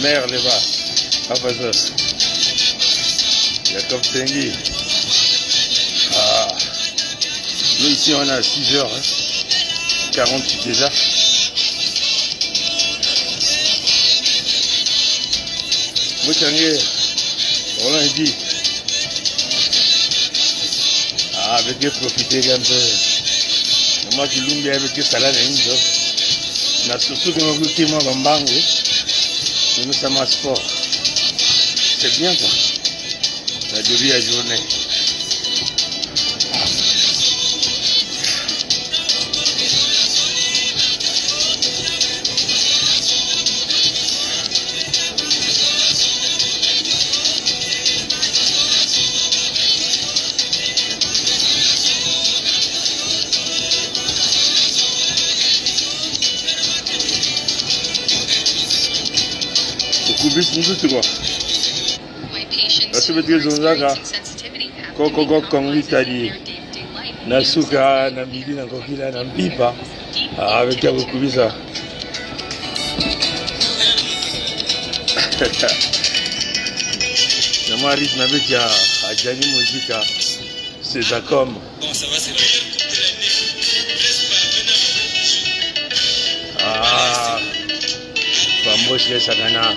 Mère là-bas. Papa ça. Jacob Tengi. Ah. Nous ici on a 6h. Hein. 48 déjà. Mouchangue. Roland dit. Ah, avec eux profiter un peu. Moi qui l'oublie avec eux salade et une job. Na susu que nous qui moi bambango. Nous sommes à sport. C'est bien quoi. La début à journée. Asibiti zonzaka koko kongi tadi nasuka na midi na kokila na mpipa avec ya kukubisa na rythme avec ya ajani muzika c'est ça comme Bamboche les sakana.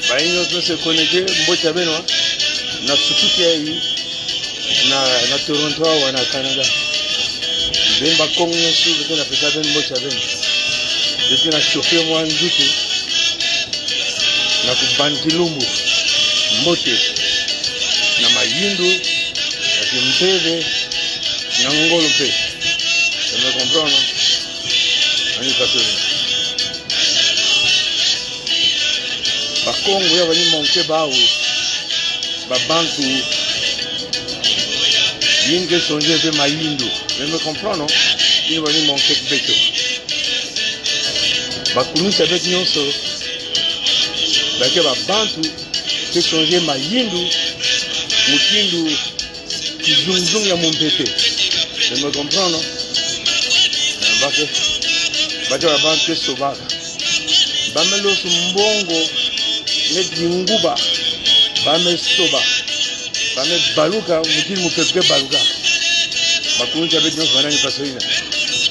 Baino peut se connecter mbocha beno na Suzuki hii na Toronto au na Canada. Bemba Kongo nyosi beko na pesa ben mbocha beno. Depuis na chauffer moi nzutu na kubantilumbu mbote na mayindu na kimpeve na ngolo pe. Tu me comprends non? Ani passer. Bakongo ya bani monke bao babantu yinge sonje pe mayindu me comprends non ni bani monke beto bakunu sabet nyonso bake babantu ke sonje mayindu mukindu kizungzung ya mompete me comprends non bake babantu sobaka bamelo sumbongo net nguba bame soba bame baluka mukiri mupepe baluka bakunja bedno vanani pasoina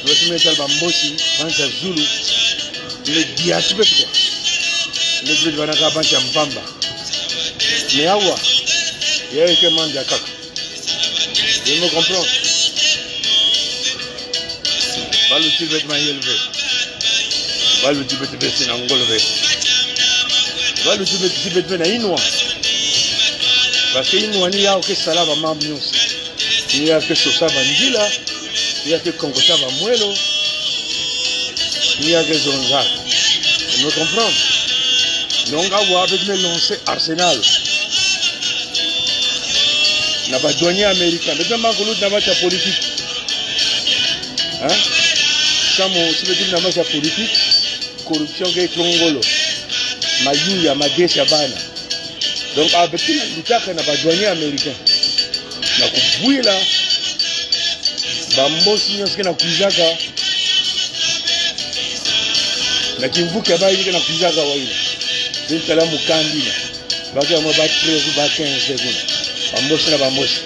doit mettre bambosi bancha zulu le diatibe quoi le grid vanaka bancha mpamba mais awa yeye ke manja kaka je me comprends balu tibet ma yelve balu tibet besina ngolve balu tibet na inwa parce que inwa ni yao ke salaba mamnyos ni ya ke sosaba njila ni ya ke konkotaba mwelo ni ya ke zonza tu me comprends donc awa avec me lancer Arsenal na ba douanier américain de même que l'autre na match politique hein ça mon si veut na match politique corruption ke Congolo mayuya magesha bana donc avec la lutaka na badouanier américain na kubuila bambosi nyoske na kuzaka na kimvuke bayi na kuzaka waile bintala mukandina baka mo ba 13 ba 15 secondes bambosi na bambosi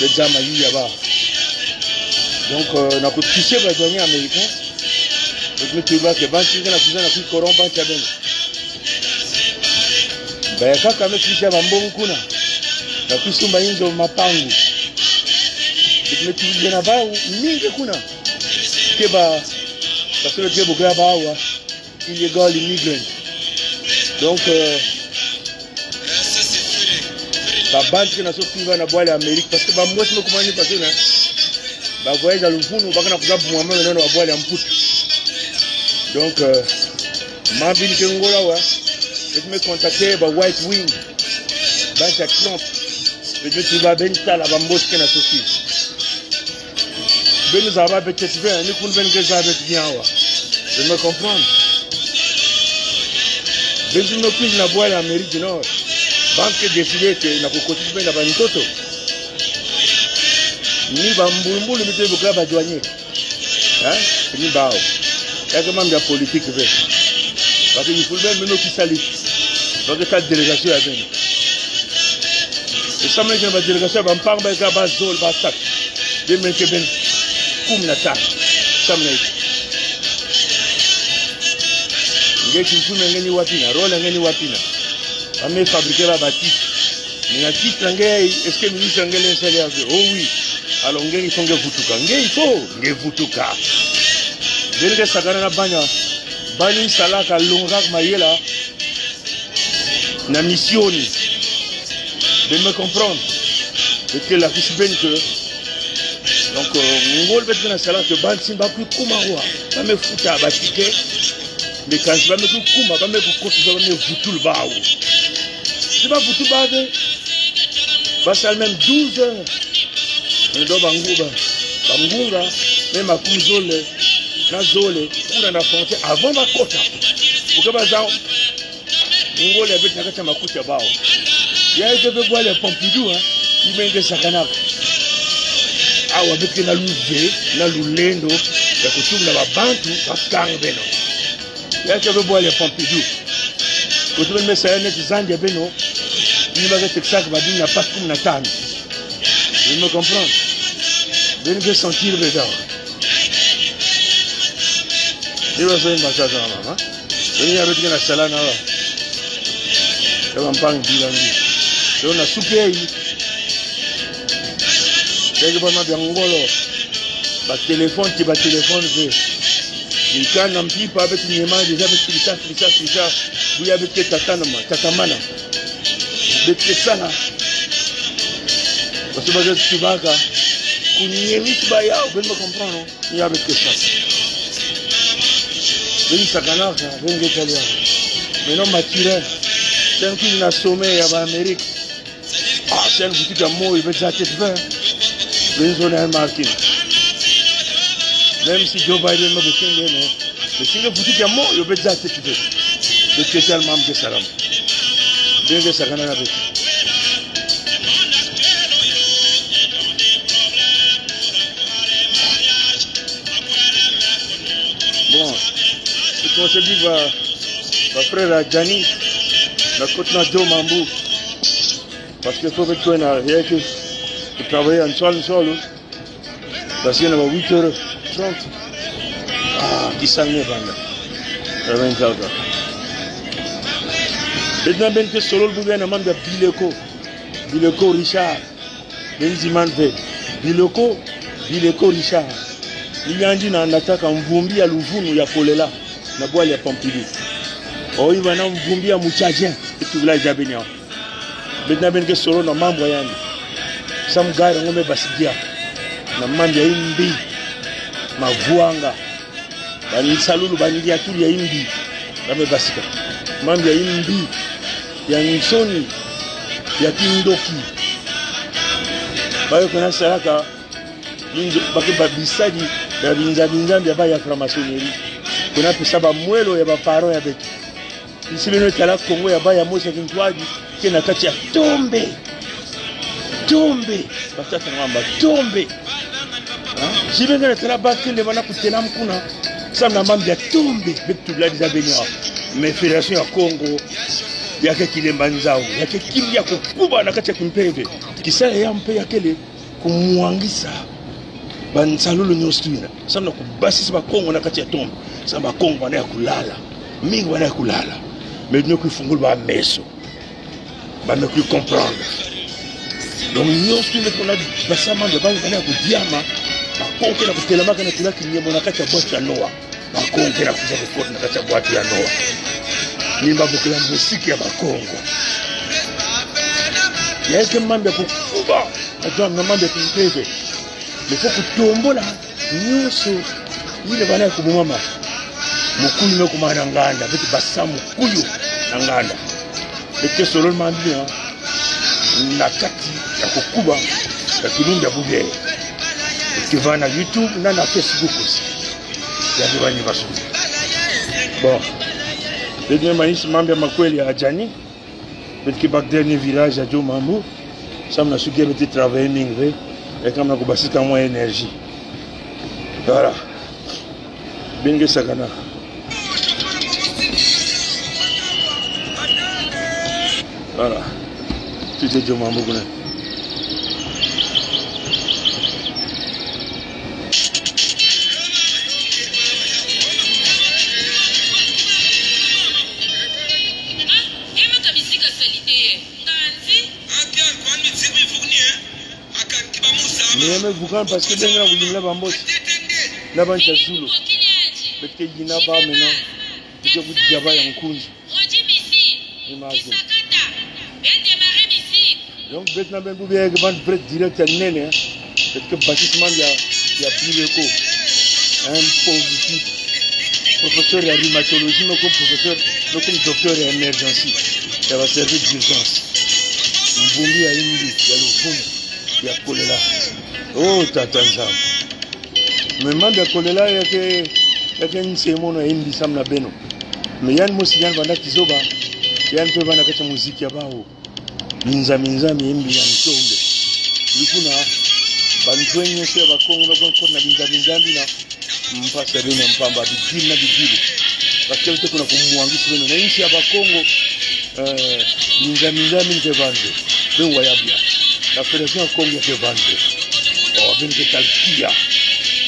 déjà mayuya ba donc na kutishe badouanier américain donc le tuba ke banki na kuzana na kukorompa tabene bayaka kama kisha bambongo kuna na kusumba inzo mapangu dikmetulia na bao mingi kuna keba parce que boga bawa illegal immigrant donc ba banki na sokiva na boile Amerique parce que ba mwesi mekumani parce que na ba voyage à l'ufunu bakana kuzabu mwamwe neno wa boile amputu donc mabini kengola wa je me contacter ba White Wing bancha Trump je tu vas benta la bamboske na soki Ben Zaba Betetve, ni kun ben Gezabet Niawa. Je me comprends. Ben no plus na boire l'Amérique du Nord. Banque décidé que na kokoti ben na bantoto. Ni bambumbu le mete bokla ba douanier. Hein? Ni bao. Il y a quand même de la politique. Parce qu'il faut même nous qui salit. Donc, il y a une délégation à venir. Et ça, il y a une délégation à venir. Il y a une délégation à venir. Il y a une délégation à venir. Ça, il y a une délégation à venir. Il y a une délégation à venir. Fabriquer la bâtisse. Mais la petite langue, est-ce que le ministre anglais est installé à faire? Oh oui. Alors, il faut que vous tuka. Denge sakana na banya bani salaka longak mayela na missioni de me comprendre de que la fiche ben que donc ngol bet na salaka ban simba plus kumawa ba me futa ba ticket mais quand je vais me kuma ba me ko ko me futul bawo si ba futul ba de ba sal même 12 heures ndo bangunga même à kuzole na zole kuna na frontière avant ma kota ukaba zao ngole ya beti nakata makuta bao ya ite be bwale Pompidou hein imenge sakana awa beti na luve na lulendo ya kutumla babantu bakang beno ya ite be bwale Pompidou kutumla mesa net zanje beno ni ba texak ba dina pas comme na tano vous me comprenez venez sentir dedans. Je vais faire une massage à la maman. Venez avec la salade. Je vais en parler de l'année. Je vais en souper. Je vais en faire un golo. Le téléphone, tu vas téléphoner. Il y a un petit peu avec une image déjà avec Frissa. Vous avez fait Tatamana. Vous avez fait ça là. Parce que vous avez fait ça. Vous avez fait ça. Vous avez comprendre. Il y a fait ça. Veni sakanaka, veni Italia. Maintenant, Mathieu, c'est un qui n'a sommet à l'Amérique. Ah, c'est un boutique à mots, il veut déjà être fait. Veni zone à marquer. Même si Joe Biden m'a beaucoup aimé, mais si le boutique à mots, il veut déjà être fait. Le kétel mam de salam. Veni sakanaka avec. Bon. On se dit va frère Gianni, la côte na Joe Mambu, parce qu'il faut que tu aies rien que tu travailles en sol, parce qu'il y a 8h30. Ah, qui s'en est banda. Maintenant, ben que solo le gouvernement de Bileko Richard, Benziman V, Bileko Richard. Il y a un attaque en Vumbi à Louvunu, il y a Kolela. Na boile ya Pompidou. Oh, il va na mvumbi ya Muchadien et tout là Jabenia. Maintenant ben que solo na membre yani. Sam gari ngome basidia. Na mambi ya imbi. Mavuanga. Bani salulu bani ya tuli ya imbi. Ngome basika. Mambi ya imbi. Ya Nsoni. Ya Kindoki. Bayo kuna saraka. Ninjo bakiba bisadi ya binza ya franc-maçonnerie. On a fait ça, mwelo ya parents ya betu. Ici le kala Congo ya ya mosa kintwaji kena kati ya tombe. Batata ngamba tombe. Jibenga kala bakile bana kutena mkuna. Samna mambi ya tombe betu la dizabenya. Mais fédération ya Congo ya kilemba nzao. Ya kimya kukuba na kati ya kimpeve. Kisala ya mpe ya kele kumwangisa. Bansalulu nyostwina. Samna kubasisa ba Congo na kati ya tombe. Samba Congo wana ya kulala. Mingi wana ya kulala. Mais nous qui fungul ba meso. Ba ne plus comprendre. Donc nous qui ne connait pas ça man de ba wana ku diama. Ba Congo na kutelama kana kila kinyemo na kati ya boîte ya Noah. Ba Congo na kuza ko na kati ya boîte ya Noah. Ni ba bokela musiki ya ba Congo. Ya ke mambe ku kuba. Ato na mambe ku teve. Mais faut que tombola nyuso. Ile bana ku mama. Mukuyu no kumana nganda beti basa mukuyu na nganda beti solo mambia na kati ya kukuba ya kilunga bugere qui va na YouTube na na Facebook aussi ya bibani basu bon le dernier maïs mambe makweli ya Jani petit bac dernier village à Jomambu ça m'a su qu'il était travailler mingve et comme na kubasi ka moins énergie voilà binge sakana voilà tout est Jomambu kuna mais vous quand parce que bien là vous là bambos là ban chazulu parce que il n'a pas maintenant que vous diaba ya nkunzi imagine donc maintenant ben vous bien vendre prêt direct à nene parce que bâtiment il y a plus d'écho un pauvre type professeur de rhumatologie mais comme professeur mais comme docteur d'émergence ça va servir d'urgence mbumbi ya indi ya lufundu ya kolela oh tatanza mais mambe kolela yake nsemono indi samna beno mais yan musijan banda kizoba yan pe bana kata muziki ya bao minza indi ya ntombe likuna banjwenye se ba kongo ba kona minza na mpasa beno mpamba bidili na bidili parce que kuna kumwangisi beno na nchi ya ba kongo minza minze bande ben wayabia la fédération ya Congo ya vendre oh ben que talkia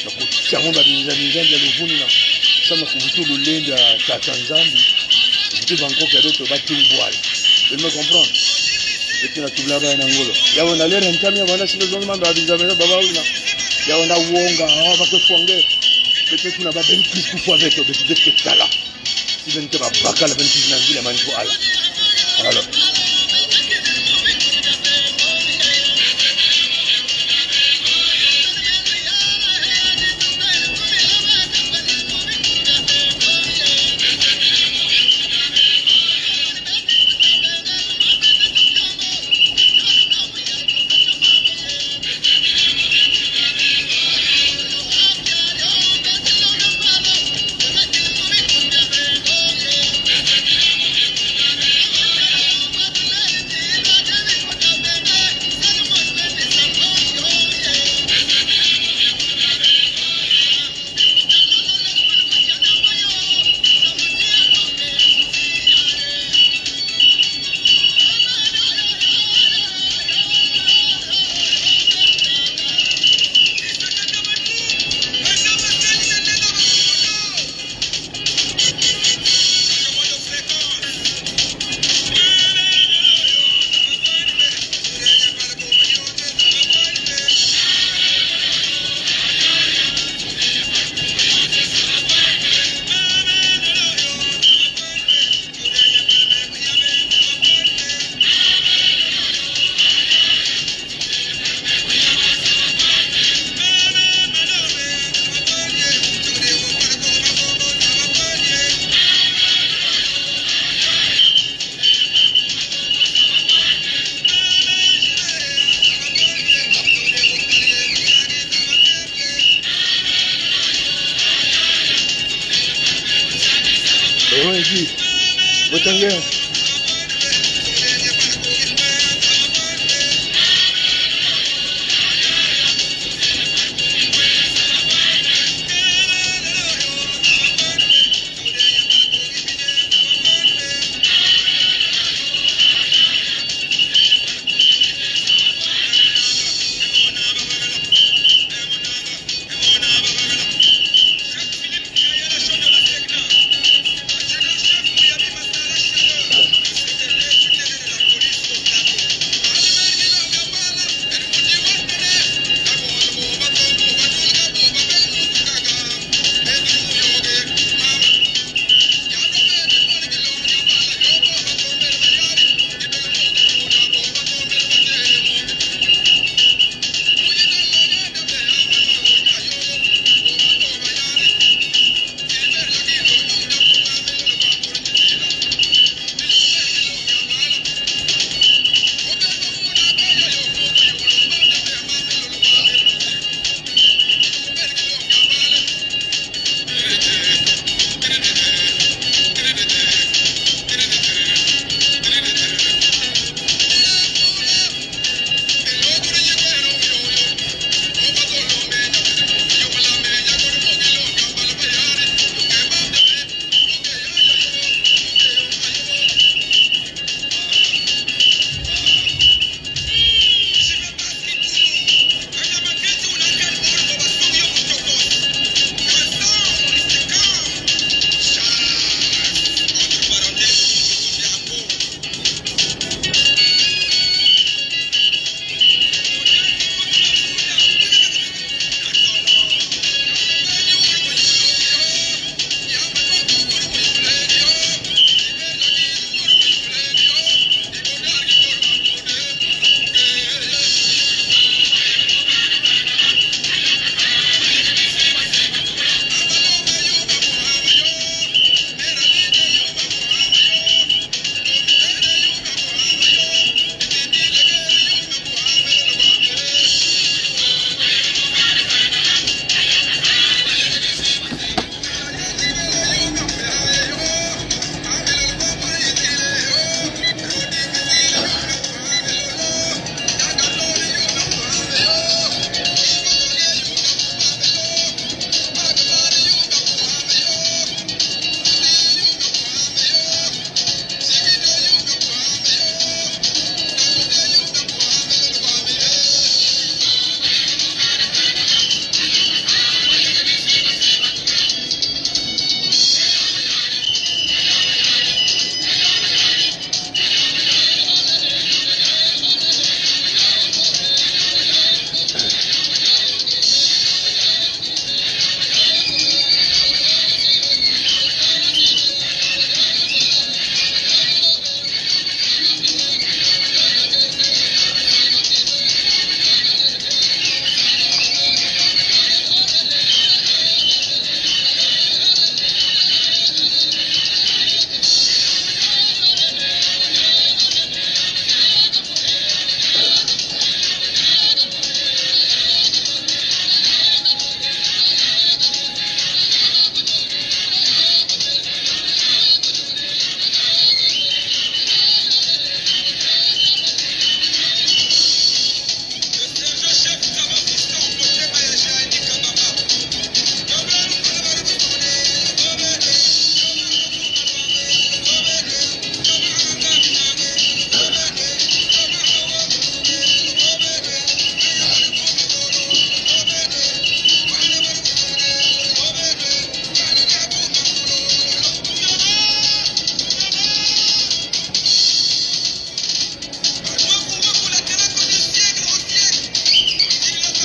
na kuchanga minza ya luvuni na sama kuvutu lulenda tatanzambi vitu banko ya doto batumbwala vous me comprendre et tu na tubla na ngolo ya wana lera ntamia bana sile zongo mando abinza baba una ya wana wonga ba ko fonge peut-être kuna ba ben plus pour avec peut-être que tala si ben que ba bakala ben plus na ngila maniko ala alors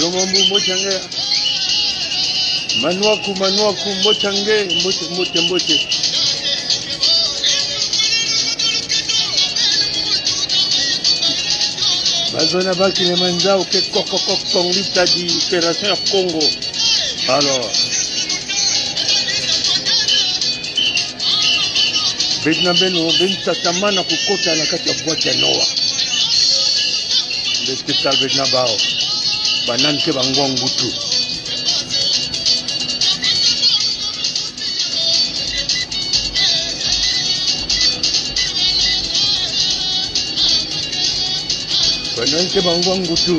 Jomambu mochange. Manuaku mochange mbote. Bazona baki le manzao ke kongita di Fédération ya Congo. Alors Betna beno tatamana kukota na kati ya boîte ya Noah. Le spectacle Betna bao. Banan ke bangwangutu. Banan ke bangwangutu.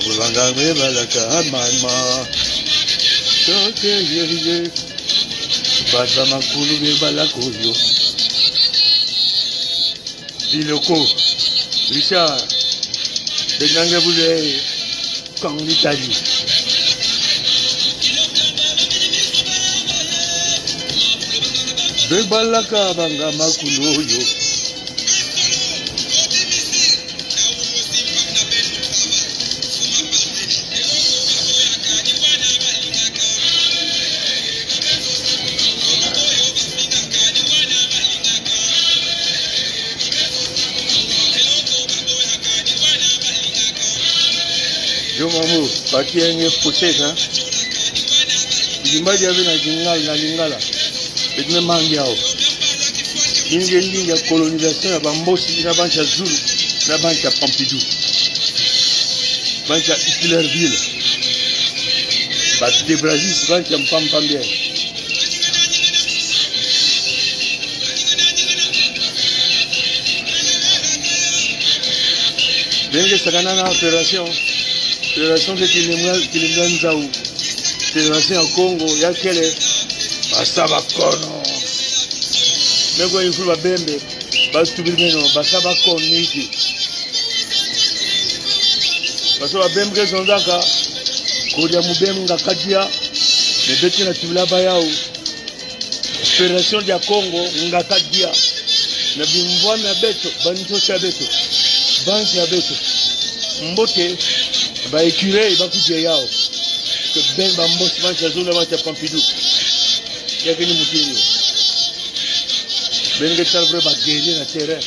Kulanga me balaka mama toke yeye baza makulu be balako yo biloko Richard benanga bule quand l'Italie be balaka banga makulu yo Jomamu, baki yenye poteka. Jimbaji yawe na lingala. Betne mangi yao. Inge colonisation ya Bambosi na bancha Zulu na bancha Pompidou. Bancha Hitlerville. Bati de Brazil bancha Mpampambia. Bengue sakana na opération. Fédération de Kilimganzaou, Fédération à Congo, il y a quel Basaba Kono. Mais quand il faut la bembe, Bastubino, Basaba Koniki. Basaba Bembe Zondaka, Kodia Mubem Ngakadia, les bêtes na Tula Bayao, Fédération de Congo, Ngakadia, Nabimboa Nabeto, Banito Chabeto, Banque Abeto, Mbote. Ba écureuil ba kutia yao que ben ba mbosi ba chazuna ba Pompidou ya kini mutini ben ke tal vrai ba guerrier na terrain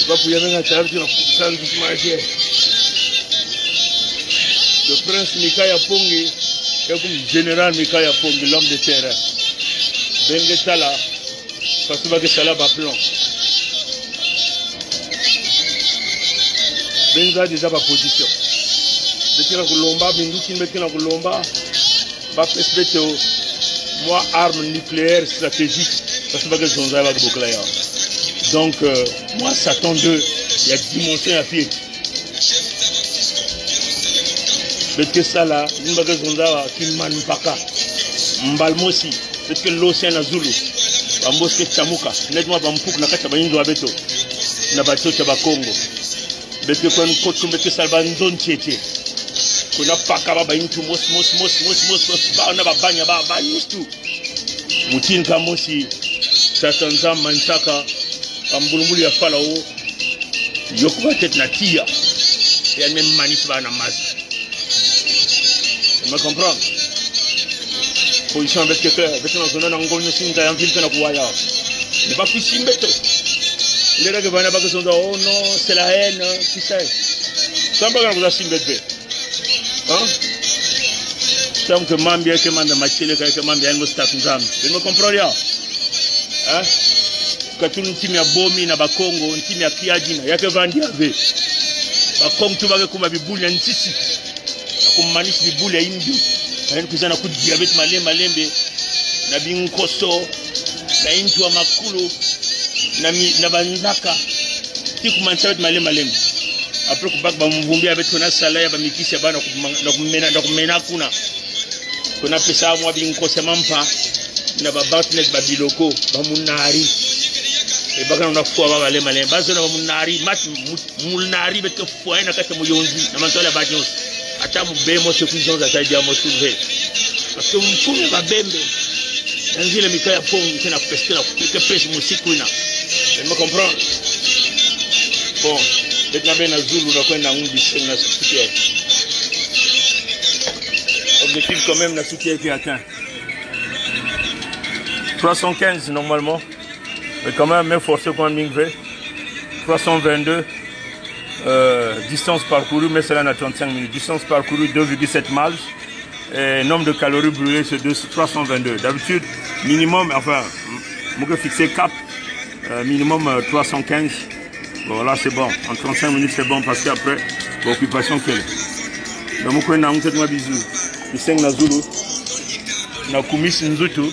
ba puya na tal tu na kusan du marché le prince Mikaya Pongi et comme général Mikaya Pongi l'homme de terrain ben ke tala parce que ba ke sala ba plan ben za déjà ba position Bekina Kulomba, Binduki Bekina Kulomba, Bapesbeto, moi, arme nucléaire stratégique, parce que je suis avec Boklaya. Donc, moi, Satan 2, il y a dimension à pied. Parce que ça là, une baguette zonda, qui manipaka, Mbalmosi, parce que l'océan Azulu, Bamboske Chamuka, nettement Bampouk, Nakata Bayindo Abeto, Nabato Chabakongo, parce que quand on coach, parce que ça va en zone tchétché. Kuna paka baba intu mos ba na babanya ba used to mutin kamosi tatanza mansaka ambulumuli ya fala o yokuba tetna tia ya même manis ba na mazi me comprendre position avec que na zona na ngonyo singa ya ville na kuwaya ne ba kusimbeto ndera ke bana ba que sont oh non c'est la haine qui sait samba kana kuza simbete tant que Mambia que manda machile que Mambia no staff nzambe me comprends ya katuni timu ya bomi na bakongo timu ya kiajina yake vandi ave bakongo tubage kuma bibuli ya ntisi akumaanisha bibuli ya indi yani kuzana ku diabetes malembe na binkoso na intu wa makulu na banzaka tikumanisha malembe après kubak ba mvumbi avec tona sala ya ba mikisha bana na kumena kuna pesa mwa binkosa mampa na ba batnet ba biloko ba munari e baka na fwa ba malembe bazo na ba munari mat munari beto fwa na kata muyonzi na mantola ba nyos ata mubemo sekuzo za taidi ya mosuve parce que mfume ba bembe nzile mikaya pongi tena kupestela kupika pesa musiku ina me comprendre bon maintenant ben Zulu na kwenda ngundi na soutien objectif quand même la soutien qui atteint 315 normalement mais quand même forcé quand même 322 distance parcourue mais c'est là à 35 minutes distance parcourue 2,7 miles et nombre de calories brûlées c'est 322 d'habitude minimum enfin on peut fixer cap minimum 315. Bon là c'est bon, en 35 minutes c'est bon parce qu'après l'occupation qu'elle est. Donc je vais vous faire un bisou. Je suis na Zulu, na kumis nzutu,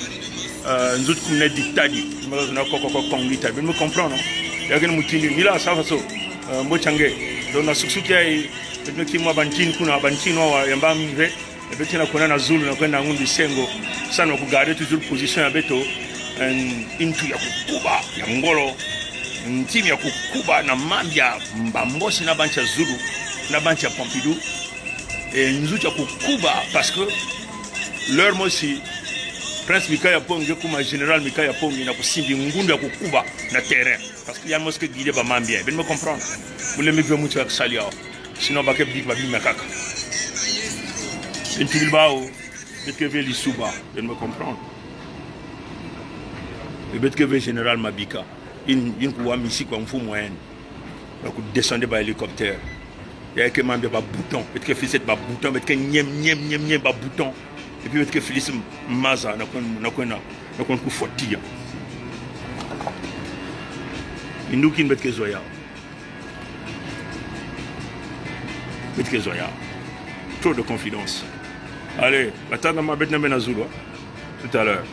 nzutu kumne diktadi. Je vais vous faire un comprendre. Il y a quelqu'un qui dit, là ça va so, mbochange. Donc na sukusuki ai, peut-être que moi bantin kuna bantin wa yamba mive. Et puis na kuna na Zulu na kwenda ngundi sengo. Ça na kugarder toujours position ya beto. Into ya kukuba ya ngolo. Timu ya kukuba na Mambia Mbambosi na bancha Zulu na bancha Pompidou et nzucha kukuba parce que leur mosi Prince Mikaya Pongi comme général Mikaya Pongi na kusimbi ngundu ya kukuba na terrain parce qu'il y a mosque guidé ba Mambia ben me comprendre vous le mieux mucho ak salia sinon ba ke big ba bi makaka en tilbao et que veut l'isuba ben me comprendre et bet que veut général Mabika in kuwa misi kwa mfumo moyen donc descendre par hélicoptère il y a que Mambia ba bouton peut-être que Félix ba bouton peut-être que nyem ba bouton et puis peut-être que Félix maza na kon ku fotia indukin peut-être que zoya trop de confidence allez attends ma bête na Zulu tout à l'heure